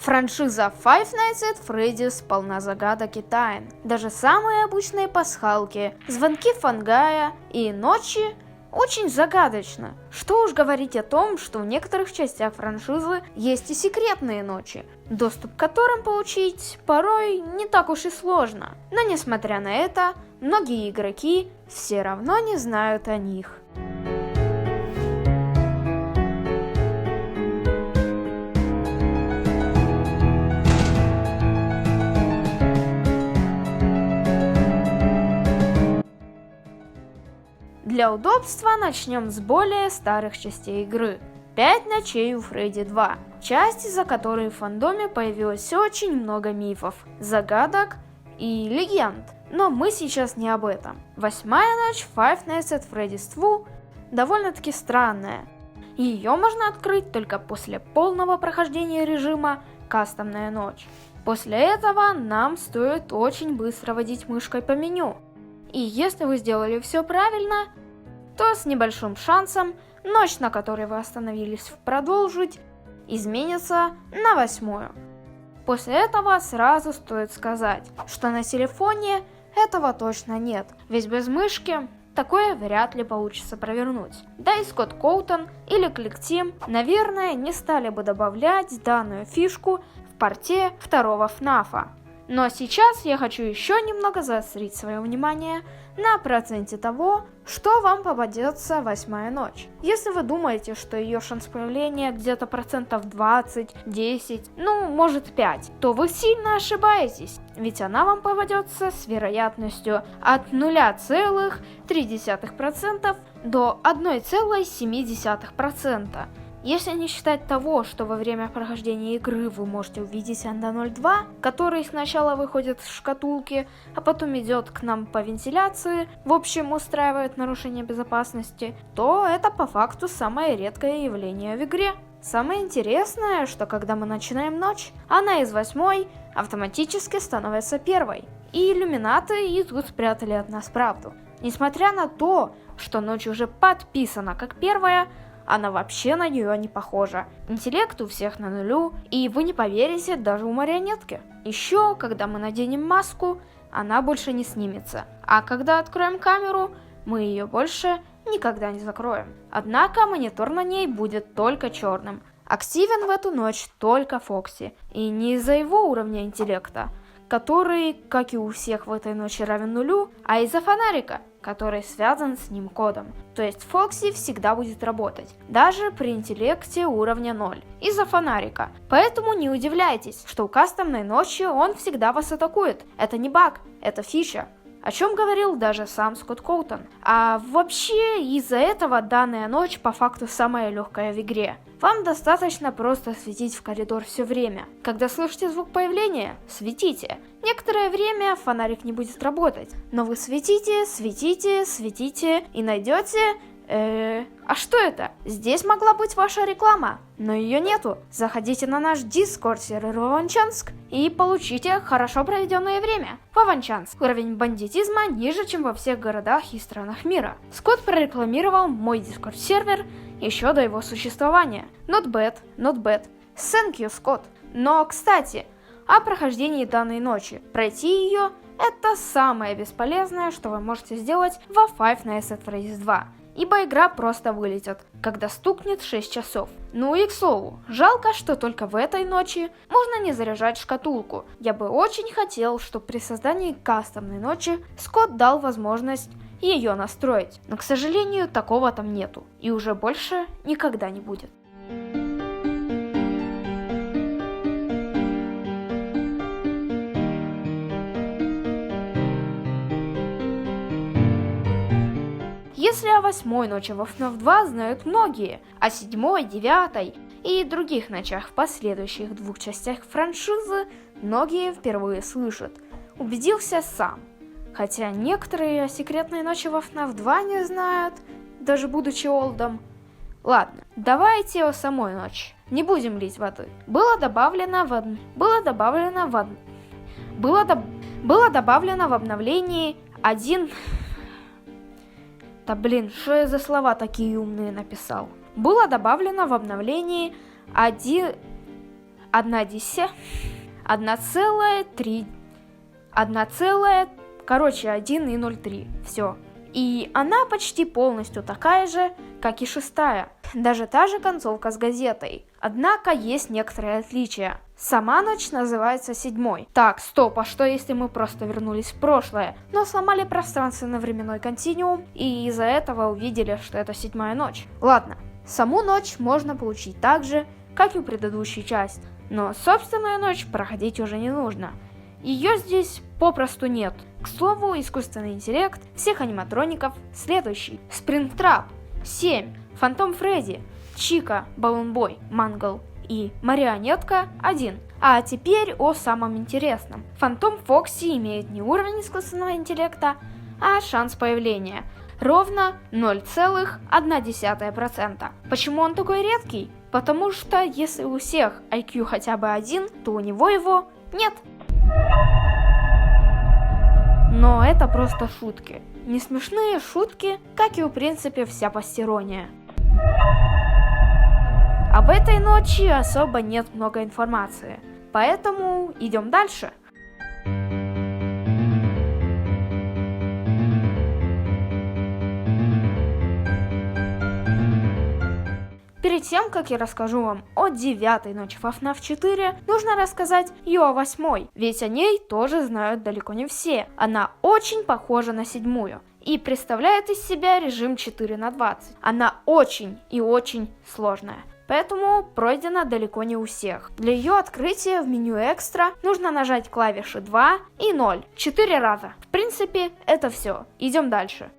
Франшиза Five Nights at Freddy's полна загадок и тайн. Даже самые обычные пасхалки, звонки Фангая и ночи очень загадочно. Что уж говорить о том, что в некоторых частях франшизы есть и секретные ночи, доступ к которым получить порой не так уж и сложно. Но несмотря на это, многие игроки все равно не знают о них. Для удобства начнем с более старых частей игры. 5 ночей у Фредди 2. Часть, из-за которой в фандоме появилось очень много мифов, загадок и легенд. Но мы сейчас не об этом. 8-я ночь Five Nights at Freddy's 2 довольно-таки странная. Ее можно открыть только после полного прохождения режима «Кастомная ночь». После этого нам стоит очень быстро водить мышкой по меню. И если вы сделали все правильно, то с небольшим шансом ночь, на которой вы остановились продолжить, изменится на 8-ю. После этого сразу стоит сказать, что на телефоне этого точно нет, ведь без мышки такое вряд ли получится провернуть. Да и Скотт Коутон или Click-Team, наверное, не стали бы добавлять данную фишку в порте второго FNAF. Но сейчас я хочу еще немного заострить свое внимание на проценте того, что вам попадется 8-я ночь. Если вы думаете, что ее шанс появления где-то процентов 20, 10, может 5, то вы сильно ошибаетесь, ведь она вам попадется с вероятностью от 0,3% до 1,7%. Если не считать того, что во время прохождения игры вы можете увидеть Анда 02, который сначала выходит из шкатулки, а потом идет к нам по вентиляции, в общем устраивает нарушение безопасности, то это по факту самое редкое явление в игре. Самое интересное, что когда мы начинаем ночь, она из 8-й автоматически становится 1-й. И иллюминаты и тут спрятали от нас правду. Несмотря на то, что ночь уже подписана как 1-я, она вообще на нее не похожа. Интеллект у всех на нулю, и вы не поверите, даже у марионетки. Еще, когда мы наденем маску, она больше не снимется. А когда откроем камеру, мы ее больше никогда не закроем. Однако монитор на ней будет только черным. Активен в эту ночь только Фокси, и не из-за его уровня интеллекта, который, как и у всех в этой ночи, равен нулю, а из-за фонарика, который связан с ним кодом. То есть Фокси всегда будет работать, даже при интеллекте уровня 0, из-за фонарика. Поэтому не удивляйтесь, что у кастомной ночи он всегда вас атакует. Это не баг, это фича. О чем говорил даже сам Скотт Коутон. А вообще, из-за этого данная ночь по факту самая легкая в игре. Вам достаточно просто светить в коридор все время. Когда слышите звук появления, светите. Некоторое время фонарик не будет работать, но вы светите, светите, светите и найдете... А что это? Здесь могла быть ваша реклама, но ее нету. Заходите на наш Discord сервер Вованчанск и получите хорошо проведенное время. Вованчанск. Уровень бандитизма ниже, чем во всех городах и странах мира. Скотт прорекламировал мой Discord сервер еще до его существования. Not bad, not bad. Thank you, Скотт. Но, кстати, о прохождении данной ночи. Пройти ее — это самое бесполезное, что вы можете сделать во Five Nights at Freddy's 2. Ибо игра просто вылетит, когда стукнет 6 часов. Ну и к слову, жалко, что только в этой ночи можно не заряжать шкатулку. Я бы очень хотел, чтобы при создании кастомной ночи Скотт дал возможность ее настроить. Но, к сожалению, такого там нету. И уже больше никогда не будет. Если о 8-й ночи во FNAF 2 знают многие, о 7-й, 9-й и других ночах в последующих двух частях франшизы многие впервые слышат. Убедился сам. Хотя некоторые о секретной ночи во FNAF 2 не знают, даже будучи олдом. Ладно, давайте о самой ночи. Не будем лить воды. Было добавлено в обновлении один... Да блин, что я за слова такие умные написал? Было добавлено в обновлении 1,03. Все. И она почти полностью такая же, как и шестая. Даже та же концовка с газетой. Однако есть некоторые отличия. Сама ночь называется 7. Так, стоп, а что если мы просто вернулись в прошлое, но сломали пространственно-временной континуум и из-за этого увидели, что это 7 ночь? Ладно, саму ночь можно получить так же, как и в предыдущей части, но собственную ночь проходить уже не нужно. Ее здесь попросту нет. К слову, искусственный интеллект всех аниматроников следующий. Спрингтрап 7, Фантом Фредди, Чика, Баллонбой, Мангл и Марионетка 1. А теперь о самом интересном. Фантом Фокси имеет не уровень искусственного интеллекта, а шанс появления. Ровно 0,1%. Почему он такой редкий? Потому что если у всех IQ хотя бы 1, то у него его нет. Но это просто шутки. Не смешные шутки, как и в принципе вся постерония. Об этой ночи особо нет много информации, поэтому идем дальше. Перед тем, как я расскажу вам о 9 ночи в FNAF 4, нужно рассказать и о 8, ведь о ней тоже знают далеко не все. Она очень похожа на 7 и представляет из себя режим 4×20. Она очень и очень сложная, поэтому пройдена далеко не у всех. Для ее открытия в меню экстра нужно нажать клавиши 2 и 0 4 раза. В принципе, это все. Идем дальше.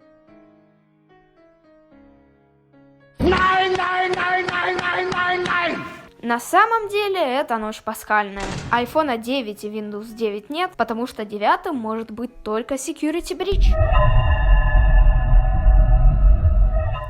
На самом деле это ночь пасхальная. iPhone 9 и Windows 9 нет, потому что 9 может быть только Security Breach.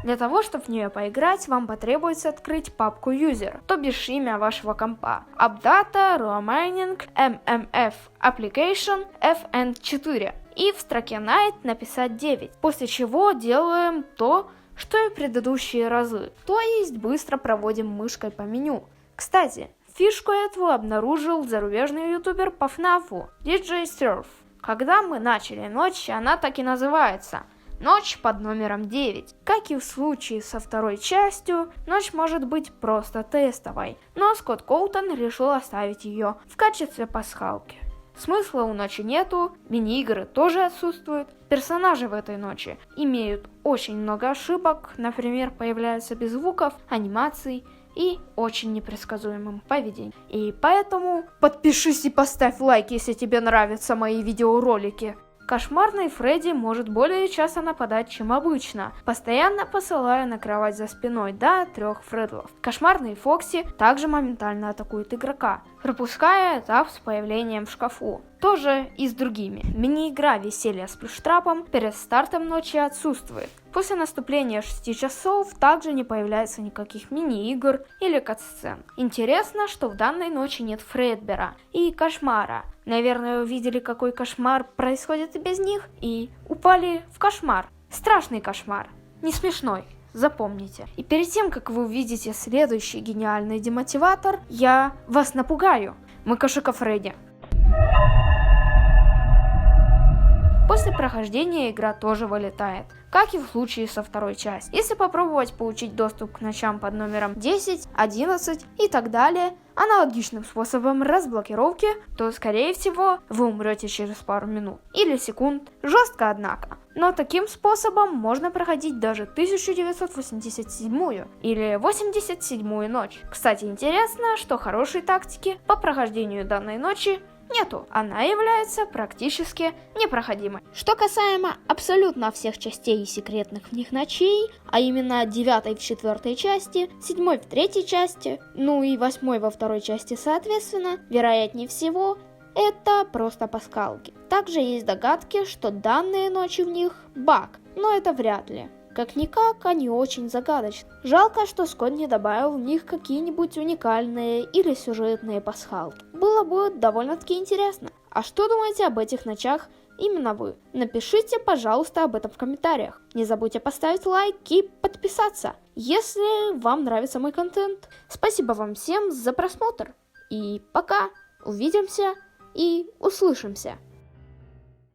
Для того, чтобы в нее поиграть, вам потребуется открыть папку User, то бишь имя вашего компа. AppData, Romining, MMF, Application, FN4. И в строке Night написать 9, после чего делаем то, что и в предыдущие разы, то есть быстро проводим мышкой по меню. Кстати, фишку эту обнаружил зарубежный ютубер по FNAF DJ Surf. Когда мы начали ночь, она так и называется — ночь под номером 9. Как и в случае со второй частью, ночь может быть просто тестовой, но Скотт Коутон решил оставить ее в качестве пасхалки. Смысла у ночи нету, мини-игры тоже отсутствуют. Персонажи в этой ночи имеют очень много ошибок, например, появляются без звуков, анимаций и очень непредсказуемым поведением. И поэтому подпишись и поставь лайк, если тебе нравятся мои видеоролики. Кошмарный Фредди может более часто нападать, чем обычно, постоянно посылая на кровать за спиной до 3 Фредлов. Кошмарный Фокси также моментально атакует игрока, пропуская этап с появлением в шкафу. Тоже и с другими. Мини-игра «Веселье с плюштрапом» перед стартом ночи отсутствует. После наступления 6 часов также не появляется никаких мини-игр или катсцен. Интересно, что в данной ночи нет Фредбера и Кошмара. Наверное, вы видели, какой кошмар происходит и без них, и упали в кошмар. Страшный кошмар, не смешной, запомните. И перед тем, как вы увидите следующий гениальный демотиватор, я вас напугаю. Макашика Фредди. После прохождения игра тоже вылетает, как и в случае со второй частью. Если попробовать получить доступ к ночам под номером 10, 11 и так далее, аналогичным способом разблокировки, то скорее всего вы умрете через пару минут или секунд. Жестко, однако. Но таким способом можно проходить даже 1987 или 87 ночь. Кстати, интересно, что хорошей тактики по прохождению данной ночи нету. Она является практически непроходимой. Что касаемо абсолютно всех частей и секретных в них ночей, а именно 9 в 4 части, 7 в 3 части, ну и 8 во 2 части соответственно, вероятнее всего, это просто пасхалки. Также есть догадки, что данные ночи в них баг, но это вряд ли. Как-никак, они очень загадочны. Жалко, что Скотт не добавил в них какие-нибудь уникальные или сюжетные пасхалки. Было бы довольно-таки интересно. А что думаете об этих ночах именно вы? Напишите, пожалуйста, об этом в комментариях. Не забудьте поставить лайк и подписаться, если вам нравится мой контент. Спасибо вам всем за просмотр И пока, увидимся и услышимся.